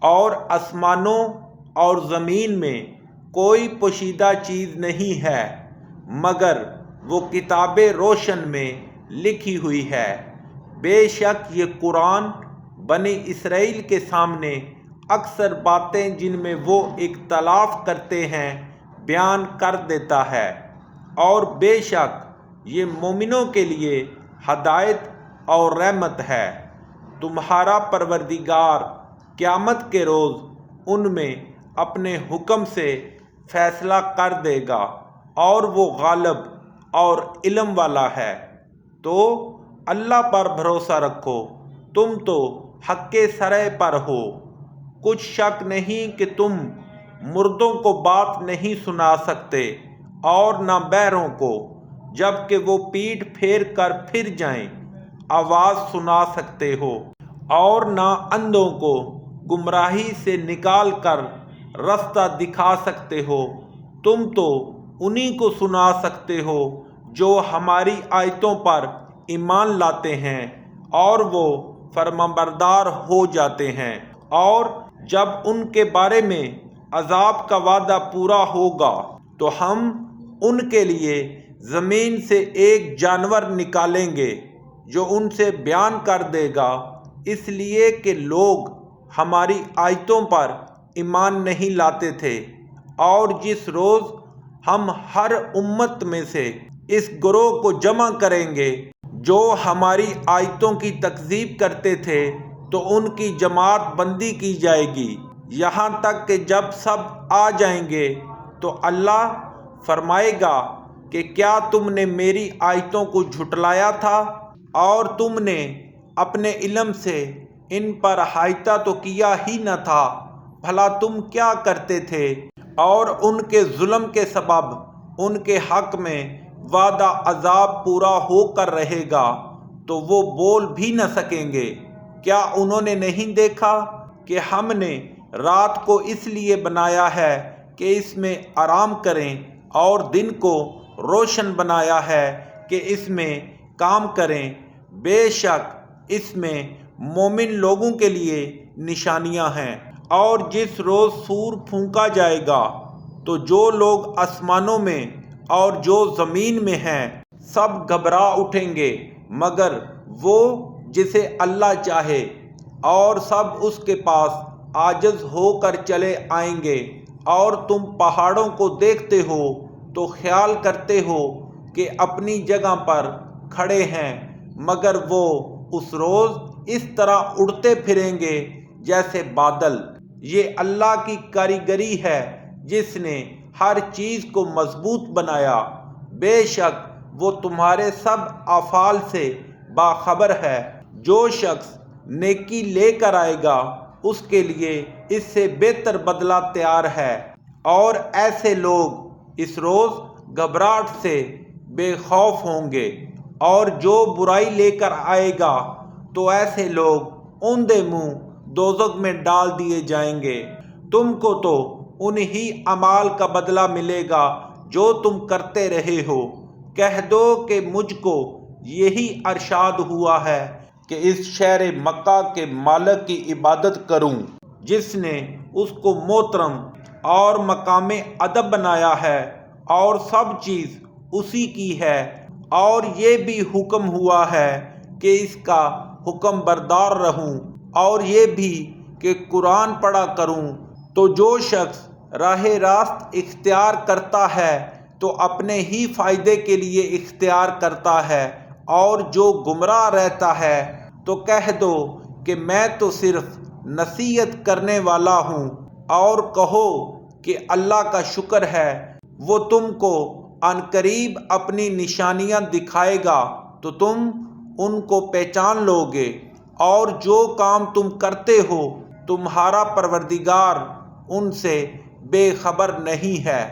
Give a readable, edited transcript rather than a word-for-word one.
اور آسمانوں اور زمین میں کوئی پوشیدہ چیز نہیں ہے مگر وہ کتاب روشن میں لکھی ہوئی ہے۔ بے شک یہ قرآن بنی اسرائیل کے سامنے اکثر باتیں جن میں وہ اختلاف کرتے ہیں بیان کر دیتا ہے، اور بے شک یہ مومنوں کے لیے ہدایت اور رحمت ہے۔ تمہارا پروردگار قیامت کے روز ان میں اپنے حکم سے فیصلہ کر دے گا، اور وہ غالب اور علم والا ہے۔ تو اللہ پر بھروسہ رکھو، تم تو حق سرے پر ہو۔ کچھ شک نہیں کہ تم مردوں کو بات نہیں سنا سکتے اور نہ بہروں کو، جب کہ وہ پیٹھ پھیر کر پھر جائیں، آواز سنا سکتے ہو، اور نہ اندھوں کو گمراہی سے نکال کر رستہ دکھا سکتے ہو۔ تم تو انہی کو سنا سکتے ہو جو ہماری آیتوں پر ایمان لاتے ہیں اور وہ فرمانبردار ہو جاتے ہیں، اور جب ان کے بارے میں عذاب کا وعدہ پورا ہوگا تو ہم ان کے لیے زمین سے ایک جانور نکالیں گے جو ان سے بیان کر دے گا، اس لیے کہ لوگ ہماری آیتوں پر ایمان نہیں لاتے تھے۔ اور جس روز ہم ہر امت میں سے اس گروہ کو جمع کریں گے جو ہماری آیتوں کی تکذیب کرتے تھے، تو ان کی جماعت بندی کی جائے گی، یہاں تک کہ جب سب آ جائیں گے تو اللہ فرمائے گا کہ کیا تم نے میری آیتوں کو جھٹلایا تھا، اور تم نے اپنے علم سے ان پر احاطہ تو کیا ہی نہ تھا، بھلا تم کیا کرتے تھے؟ اور ان کے ظلم کے سبب ان کے حق میں وعدہ عذاب پورا ہو کر رہے گا تو وہ بول بھی نہ سکیں گے۔ کیا انہوں نے نہیں دیکھا کہ ہم نے رات کو اس لیے بنایا ہے کہ اس میں آرام کریں، اور دن کو روشن بنایا ہے کہ اس میں کام کریں؟ بے شک اس میں مومن لوگوں کے لیے نشانیاں ہیں۔ اور جس روز سور پھونکا جائے گا تو جو لوگ آسمانوں میں اور جو زمین میں ہیں سب گھبرا اٹھیں گے مگر وہ جسے اللہ چاہے، اور سب اس کے پاس عاجز ہو کر چلے آئیں گے۔ اور تم پہاڑوں کو دیکھتے ہو تو خیال کرتے ہو کہ اپنی جگہ پر کھڑے ہیں، مگر وہ اس روز اس طرح اڑتے پھریں گے جیسے بادل۔ یہ اللہ کی کاریگری ہے جس نے ہر چیز کو مضبوط بنایا، بے شک وہ تمہارے سب اعمال سے باخبر ہے۔ جو شخص نیکی لے کر آئے گا اس کے لیے اس سے بہتر بدلہ تیار ہے، اور ایسے لوگ اس روز گھبراہٹ سے بے خوف ہوں گے۔ اور جو برائی لے کر آئے گا تو ایسے لوگ اوندھے منہ دوزخ میں ڈال دیے جائیں گے۔ تم کو تو انہی اعمال کا بدلہ ملے گا جو تم کرتے رہے ہو۔ کہہ دو کہ مجھ کو یہی ارشاد ہوا ہے کہ اس شہر مکہ کے مالک کی عبادت کروں جس نے اس کو محترم اور مقام ادب بنایا ہے، اور سب چیز اسی کی ہے، اور یہ بھی حکم ہوا ہے کہ اس کا حکم بردار رہوں، اور یہ بھی کہ قرآن پڑھا کروں۔ تو جو شخص راہ راست اختیار کرتا ہے تو اپنے ہی فائدے کے لیے اختیار کرتا ہے، اور جو گمراہ رہتا ہے تو کہہ دو کہ میں تو صرف نصیحت کرنے والا ہوں، اور کہو کہ اللہ کا شکر ہے وہ تم کو عنقریب اپنی نشانیاں دکھائے گا تو تم ان کو پہچان لو گے، اور جو کام تم کرتے ہو تمہارا پروردگار ان سے بے خبر نہیں ہے۔